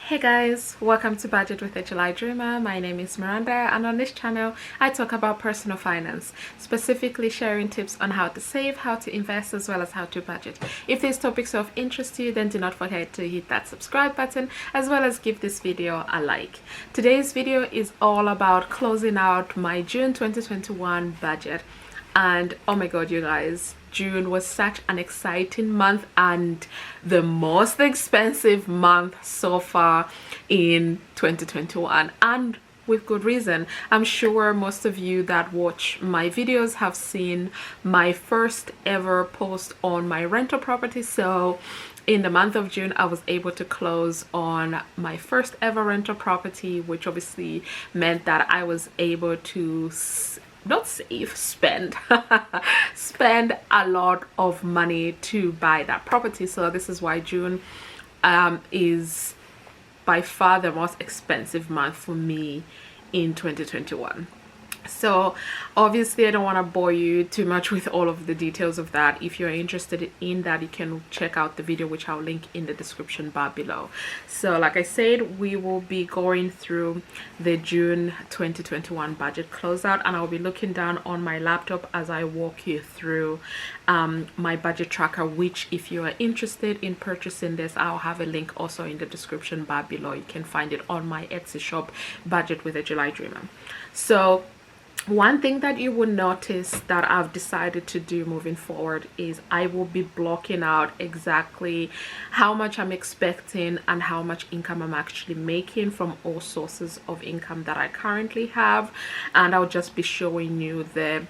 Hey guys, welcome to Budget with a July Dreamer. My name is Miranda, and on this channel I talk about personal finance, specifically sharing tips on how to save, how to invest, as well as how to budget. If these topics are of interest to you, then do not forget to hit that subscribe button as well as give this video a like. Today's video is all about closing out my June 2021 budget. And oh my god, you guys, June was such an exciting month and the most expensive month so far in 2021, and with good reason. I'm sure most of you that watch my videos have seen my first ever post on my rental property. So in the month of June, I was able to close on my first ever rental property, which obviously meant that I was able to not save, spend spend a lot of money to buy that property. So this is why June is by far the most expensive month for me in 2021. So obviously I don't want to bore you too much with all of the details of that. If you're interested in that, you can check out the video, which I'll link in the description bar below. So like I said, we will be going through the June 2021 budget closeout, and I'll be looking down on my laptop as I walk you through my budget tracker, which if you are interested in purchasing this, I'll have a link also in the description bar below. You can find it on my Etsy shop, Budget with a July Dreamer. So one thing that you will notice that I've decided to do moving forward is I will be blocking out exactly how much I'm expecting and how much income I'm actually making from all sources of income that I currently have, and I'll just be showing you the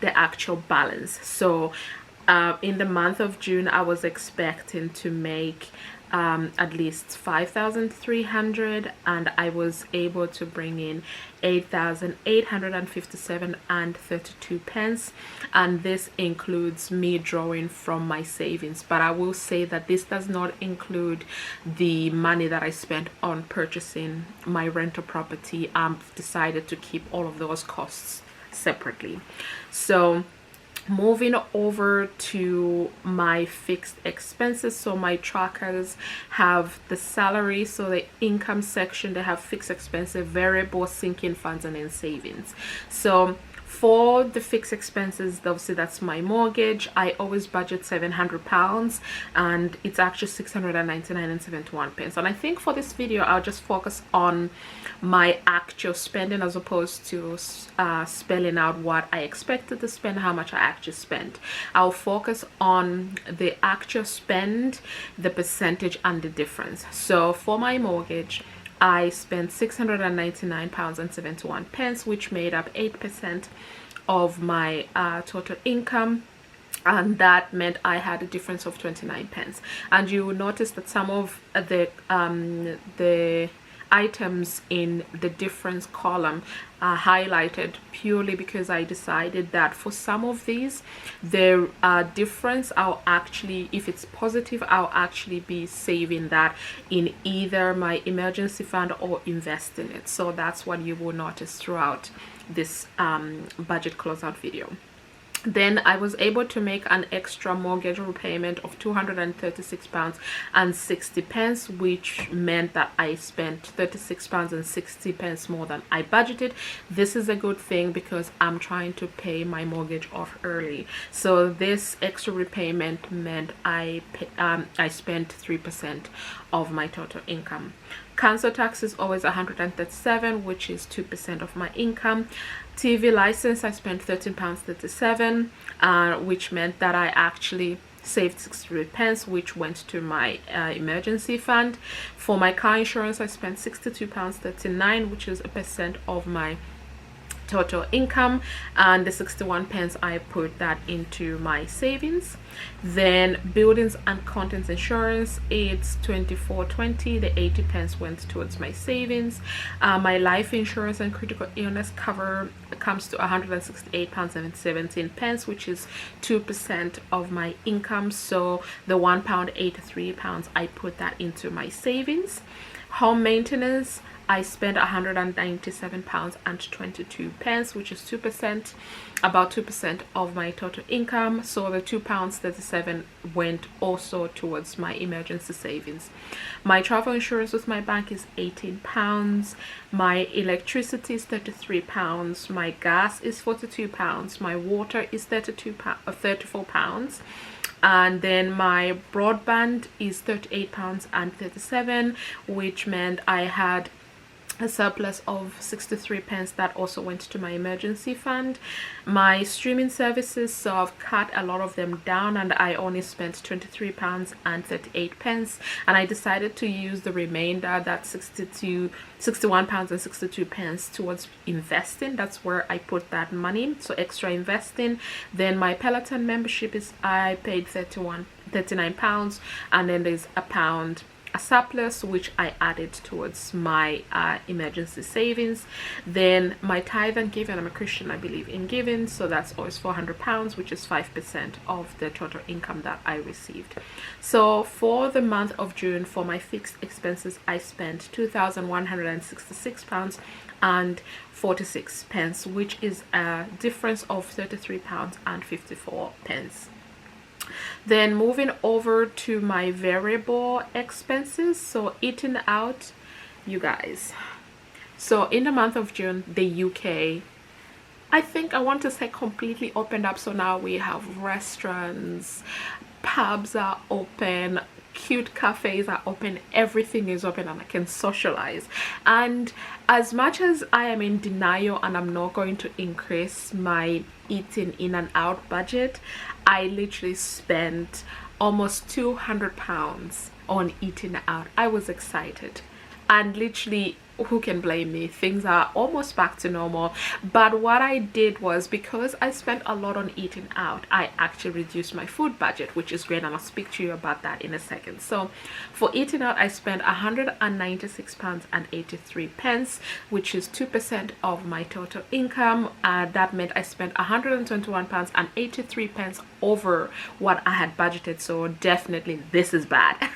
actual balance. So in the month of June, I was expecting to make at least 5,300, and I was able to bring in 8,857 and 32 pence, and this includes me drawing from my savings. But I will say that this does not include the money that I spent on purchasing my rental property. I've decided to keep all of those costs separately. So moving over to my fixed expenses, so my trackers have the salary, so the income section, they have fixed expenses, variable, sinking funds, and then savings. So for the fixed expenses, obviously that's my mortgage. I always budget £700, and it's actually 699 and 71 pence. And I think for this video I'll just focus on my actual spending as opposed to spelling out what I expected to spend, how much I actually spent. I'll focus on the actual spend, the percentage, and the difference. So for my mortgage, I spent £699 and 71 pence, which made up 8% of my total income, and that meant I had a difference of 29 pence. And you will notice that some of the items in the difference column are highlighted purely because I decided that for some of these, the difference, I'll actually, if it's positive, I'll actually be saving that in either my emergency fund or invest in it. So that's what you will notice throughout this budget closeout video. Then I was able to make an extra mortgage repayment of £236 and 60 pence, which meant that I spent £36 and 60 pence more than I budgeted. This is a good thing because I'm trying to pay my mortgage off early. So this extra repayment meant I spent 3% of my total income. Council tax is always 137, which is 2% of my income. TV license, I spent £13.37, which meant that I actually saved 63 pence, which went to my emergency fund. For my car insurance, I spent £62.39, which is 1% of my total income, and the 61 pence I put that into my savings. Then buildings and contents insurance, it's 24.20, the 80 pence went towards my savings. My life insurance and critical illness cover comes to £168 and 17 pence, which is 2% of my income. So the £1.83 I put that into my savings. Home maintenance, I spent £197.22, which is 2%, about 2% of my total income. So the £2.37 went also towards my emergency savings. My travel insurance with my bank is £18. My electricity is £33. My gas is £42. My water is £34. And then my broadband is £38.37, which meant I had a surplus of 63 pence that also went to my emergency fund. My streaming services, so I've cut a lot of them down and I only spent £23.38, and I decided to use the remainder, that's £61.62 towards investing. That's where I put that money, so extra investing. Then my Peloton membership is, I paid £39, and then there's £1 a surplus which I added towards my emergency savings. Then my tithe and giving, I'm a Christian, I believe in giving, so that's always £400, which is 5% of the total income that I received. So for the month of June, for my fixed expenses, I spent £2,166.46, which is a difference of £33.54. Then moving over to my variable expenses, so eating out, you guys. So in the month of June, the UK, I think I want to say completely opened up. So now we have restaurants, pubs are open, cute cafes are open, everything is open, and I can socialize. And as much as I am in denial and I'm not going to increase my eating in and out budget, I literally spent almost £200 on eating out. I was excited, and literally, who can blame me? Things are almost back to normal. But what I did was, because I spent a lot on eating out, I actually reduced my food budget, which is great, and I'll speak to you about that in a second. So for eating out, I spent £196.83, which is 2% of my total income. That meant I spent £121.83 over what I had budgeted. So definitely this is bad.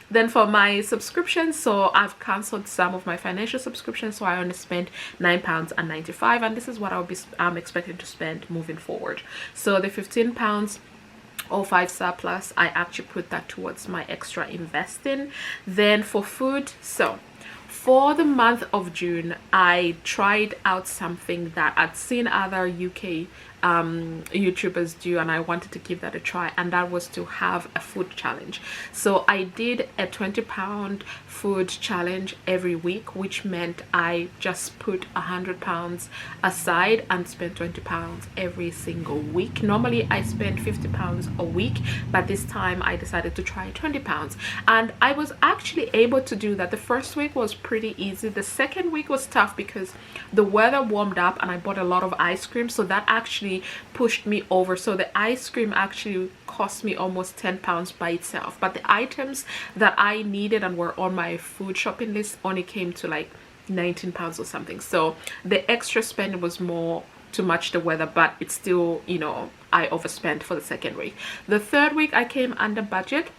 Then for my subscriptions, so I've cancelled some of my financial subscriptions, so I only spent £9.95, and this is what I'm expecting to spend moving forward. So the £15.05 surplus, I actually put that towards my extra investing. Then for food, so for the month of June, I tried out something that I'd seen other UK YouTubers do, and I wanted to give that a try, and that was to have a food challenge. So I did a £20 food challenge every week, which meant I just put £100 aside and spent £20 every single week. Normally I spend £50 a week, but this time I decided to try £20, and I was actually able to do that. The first week was pretty easy. The second week was tough because the weather warmed up and I bought a lot of ice cream, so that actually pushed me over. So the ice cream actually cost me almost £10 by itself, but the items that I needed and were on my food shopping list only came to like £19 or something. So the extra spend was more to match the weather, but it's still, you know, I overspent for the second week. The third week I came under budget,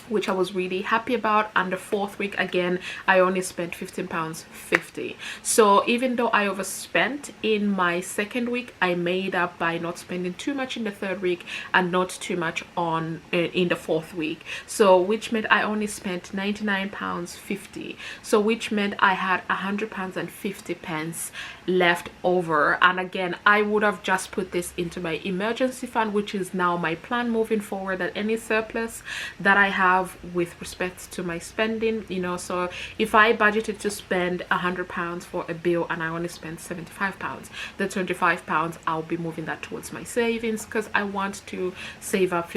which I was really happy about, and the fourth week again I only spent £15.50. So even though I overspent in my second week, I made up by not spending too much in the third week and not too much on in the fourth week, so which meant I only spent £99.50, so which meant I had £100.50 left over. And again, I would have just put this into my emergency fund, which is now my plan moving forward, that any surplus that I have with respect to my spending, you know, so if I budgeted to spend £100 for a bill and I only spent £75, the £25 I'll be moving that towards my savings, because I want to save up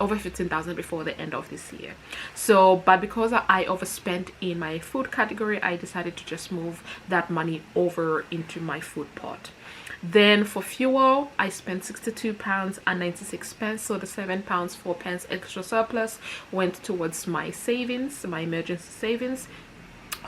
over 15,000 before the end of this year. So but because I overspent in my food category, I decided to just move that money over into my food pot. Then for fuel, I spent £62.96, so the £7.04 extra surplus went towards my savings, my emergency savings.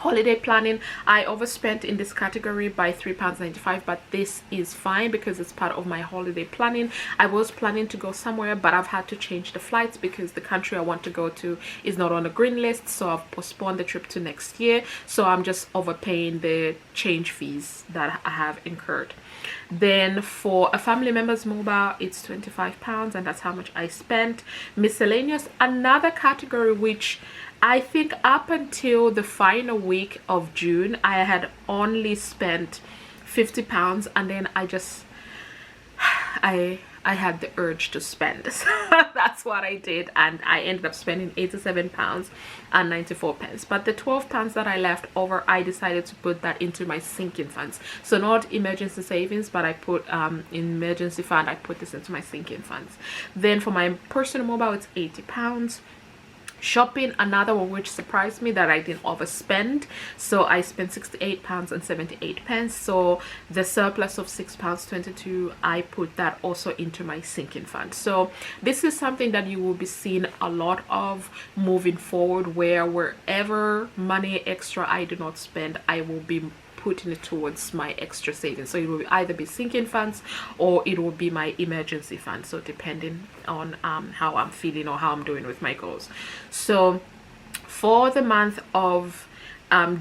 Holiday planning, I overspent in this category by £3.95, but this is fine because it's part of my holiday planning. I was planning to go somewhere, but I've had to change the flights because the country I want to go to is not on the green list, so I've postponed the trip to next year. So I'm just overpaying the change fees that I have incurred. Then for a family member's mobile, it's £25, and that's how much I spent. Miscellaneous, another category which I think up until the final week of June, I had only spent £50, and then I had the urge to spend. So that's what I did, and I ended up spending £87.94. But the £12 that I left over, I decided to put that into my sinking funds. So not emergency savings, but I put emergency fund. I put this into my sinking funds. Then for my personal mobile, it's £80. Shopping, another one which surprised me that I didn't overspend, so I spent £68.78. So the surplus of £6.22, I put that also into my sinking fund. So this is something that you will be seeing a lot of moving forward, where wherever money extra I do not spend, I will be putting it towards my extra savings. So it will either be sinking funds or it will be my emergency fund, so depending on how I'm feeling or how I'm doing with my goals. So for the month of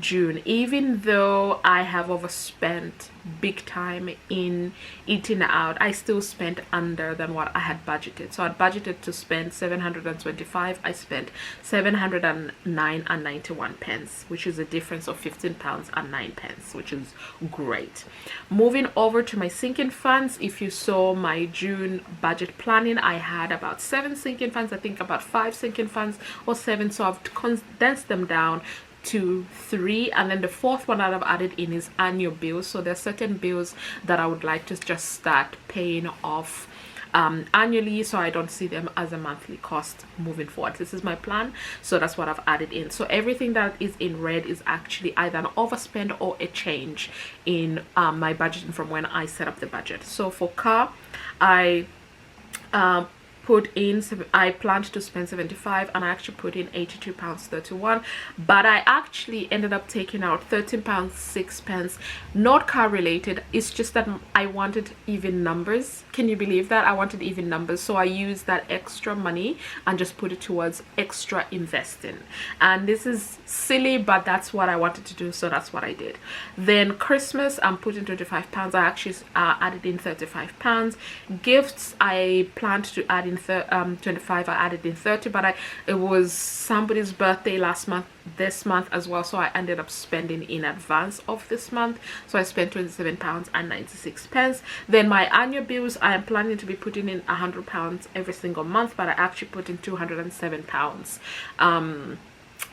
June, even though I have overspent big time in eating out, I still spent under than what I had budgeted. So I budgeted to spend 725. I spent 709.91, which is a difference of £15.09, which is great. Moving over to my sinking funds, if you saw my June budget planning, I had about 7 sinking funds, I think about 5 sinking funds or 7, so I've condensed them down to 3, and then the fourth one that I've added in is annual bills. So there's certain bills that I would like to just start paying off annually, so I don't see them as a monthly cost moving forward. This is my plan, so that's what I've added in. So everything that is in red is actually either an overspend or a change in my budgeting from when I set up the budget. So for car, I planned to spend 75, and I actually put in £82.31, but I actually ended up taking out £13.06, not car related. It's just that I wanted even numbers. Can you believe that? I wanted even numbers, so I used that extra money and just put it towards extra investing. And this is silly, but that's what I wanted to do, so that's what I did. Then Christmas, I'm putting £25. I actually added in £35. Gifts, I planned to add in 25. I added in 30, but it was somebody's birthday this month as well, so I ended up spending in advance of this month, so I spent £27.96. Then my annual bills, I am planning to be putting in £100 every single month, but I actually put in £207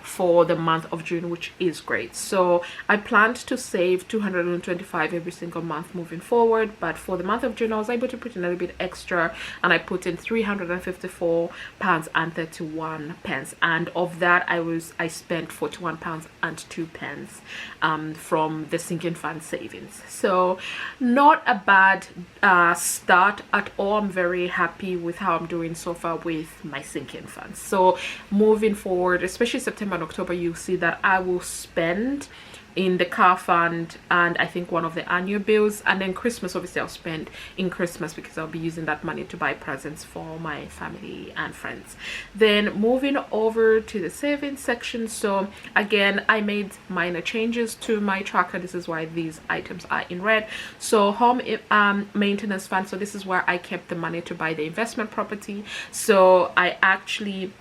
for the month of June, which is great. So I planned to save $225 every single month moving forward, but for the month of June I was able to put in a little bit extra, and I put in £354.31, and of that I spent £41.02 from the sinking fund savings. So not a bad start at all. I'm very happy with how I'm doing so far with my sinking funds. So moving forward, especially September and October, you'll see that I will spend in the car fund and I think one of the annual bills, and then Christmas, obviously I'll spend in Christmas because I'll be using that money to buy presents for my family and friends. Then moving over to the savings section, so again I made minor changes to my tracker. This is why these items are in red. So home maintenance fund, so this is where I kept the money to buy the investment property. So I actually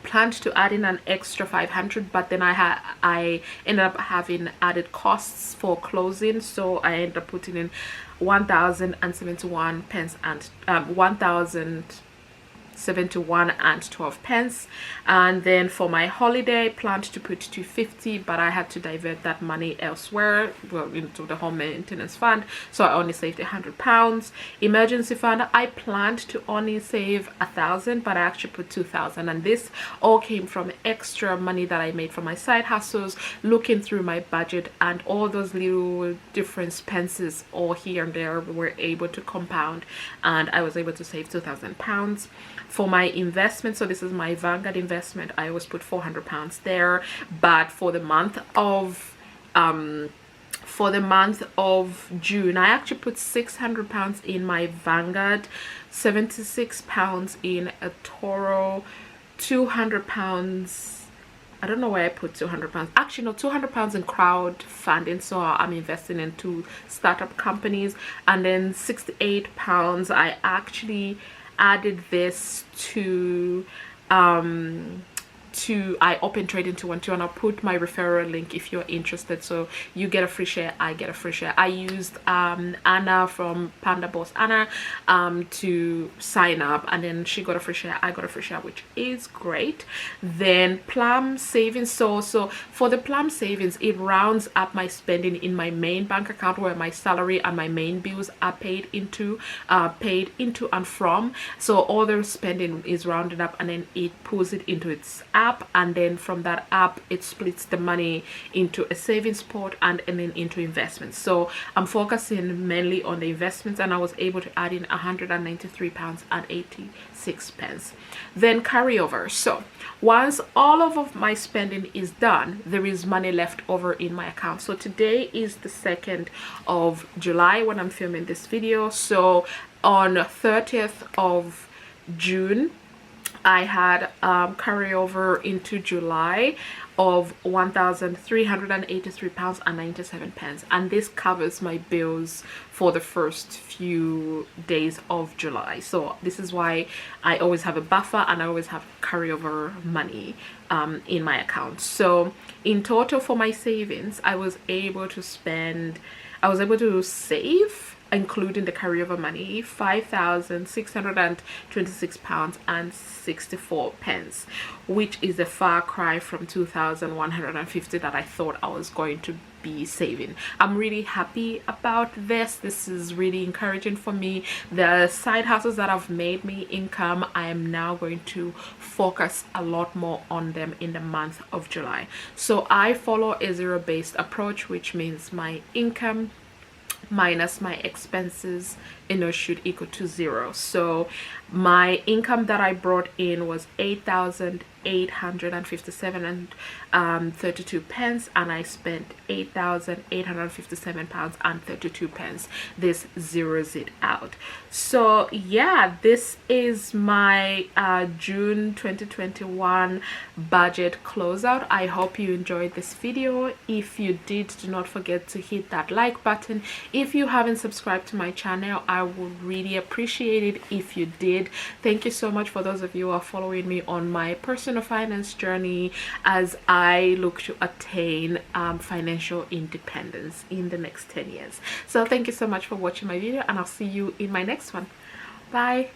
planned to add in an extra 500, but then I ended up having added costs for closing, so I ended up putting in 1,071 pence and 1,071 and 12 pence. And then for my holiday, I planned to put 250, but I had to divert that money elsewhere, well, into the home maintenance fund, so I only saved £100. Emergency fund, I planned to only save 1,000, but I actually put 2,000, and this all came from extra money that I made from my side hustles, looking through my budget, and all those little different expenses all here and there were able to compound, and I was able to save £2,000. For my investment, so this is my Vanguard investment, I always put £400 there, but for the month of June, I actually put £600 in my Vanguard, £76 in a Toro, £200. I don't know where I put £200. Actually, no, £200 in crowdfunding. So I'm investing in 2 startup companies, and then £68. I actually added this to I open trading 212, and I'll put my referral link if you're interested. So you get a free share, I get a free share. I used Anna from Panda Boss Anna to sign up, and then she got a free share, I got a free share, which is great. Then Plum Savings, so for the Plum Savings, it rounds up my spending in my main bank account, where my salary and my main bills are paid into and from. So all the spending is rounded up, and then it pulls it into its app, and then from that app it splits the money into a savings pot and then into investments. So I'm focusing mainly on the investments, and I was able to add in £193.86. Then carryover. So once all of my spending is done, there is money left over in my account. So today is the 2nd of July when I'm filming this video. So on 30th of June, I had carryover into July of £1,383.97, and this covers my bills for the first few days of July. So this is why I always have a buffer, and I always have carryover money in my account. So in total for my savings, I was able to save, including the carryover money, £5,626.64, which is a far cry from 2,150 that I thought I was going to be saving. I'm really happy about this. This is really encouraging for me. The side hustles that have made me income, I am now going to focus a lot more on them in the month of July. So I follow a zero-based approach, which means my income minus my expenses, should equal to 0. So my income that I brought in was 8,857 and 32 pence, and I spent 8,857 pounds and 32 pence. This zeroes it out. So yeah, this is my June 2021 budget closeout. I hope you enjoyed this video. If you did, do not forget to hit that like button. If you haven't subscribed to my channel, I would really appreciate it if you did. Thank you so much for those of you who are following me on my personal finance journey as I look to attain financial independence in the next 10 years. So thank you so much for watching my video, and I'll see you in my next one. Bye.